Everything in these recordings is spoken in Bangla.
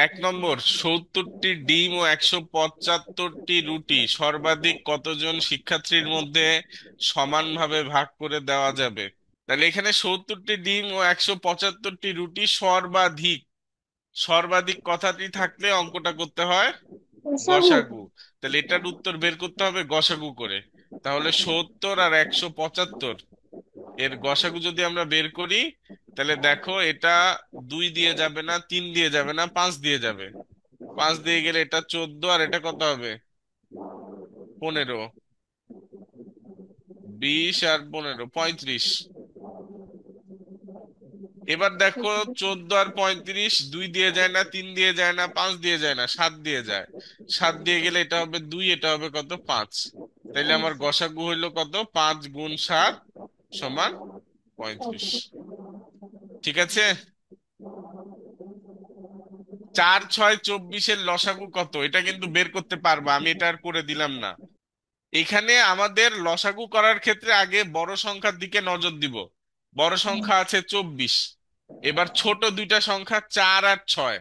এক নম্বর, 70টি ডিম ও 175টি রুটি সর্বাধিক কতজন শিক্ষার্থীর মধ্যে সমানভাবে ভাগ করে দেওয়া যাবে? তাহলে এখানে 70টি ডিম ও 175টি রুটি সর্বাধিক, সর্বাধিক কথাটি থাকলে অঙ্কটা করতে হয় গোসাগু। গসাগু। তাহলে এটার উত্তর বের করতে হবে গসাগু করে। তাহলে 70 আর 175 এর গসাগু যদি আমরা বের করি, তাহলে দেখো এটা 2 দিয়ে যাবে না, 3 দিয়ে যাবে না, 5 দিয়ে যাবে। 5 দিয়ে গেলে এটা 14, আর এটা কত হবে? 15। 20 আর 15, 35। এবার দেখো, 14 আর 35, 2 দিয়ে যায় না, 3 দিয়ে যায় না, 5 দিয়ে যায় না, 7 দিয়ে যায়। 7 দিয়ে গেলে এটা হবে 2, এটা হবে কত? 5। তাইলে আমার গসাগু হইলো কত? 5 × 7 সমান 35। ঠিক আছে। 4 6 24-এর লসাগু কত, এটা কিন্তু বের করতে পারবা, আমি এটা আর করে দিলাম না। এখানে আমাদের লসাগু করার ক্ষেত্রে আগে বড় সংখ্যার দিকে নজর দিব। বড় সংখ্যা আছে 24। এবার ছোট দুইটা সংখ্যা 4 আর 6,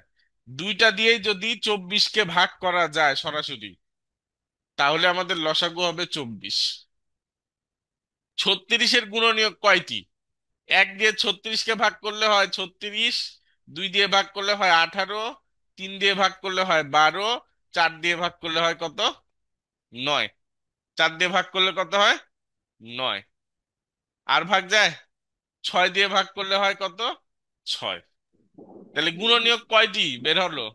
দুইটা দিয়েই যদি 24-কে ভাগ করা যায় সরাসরি, তাহলে আমাদের লসাগু হবে 24। 36-এর গুণনীয়ক কয়টি? 1 দিয়ে 36-কে ভাগ করলে হয় 36, 2 দিয়ে ভাগ করলে হয় 18, 3 দিয়ে ভাগ করলে হয় 12, 4 দিয়ে ভাগ করলে হয় কত? 9। 4 দিয়ে ভাগ করলে কত হয়? 9। আর ভাগ যায়? 6 দিয়ে ভাগ করলে হয় কত? 6। তাহলে গুণনীয়ক কয়টি বের হলো?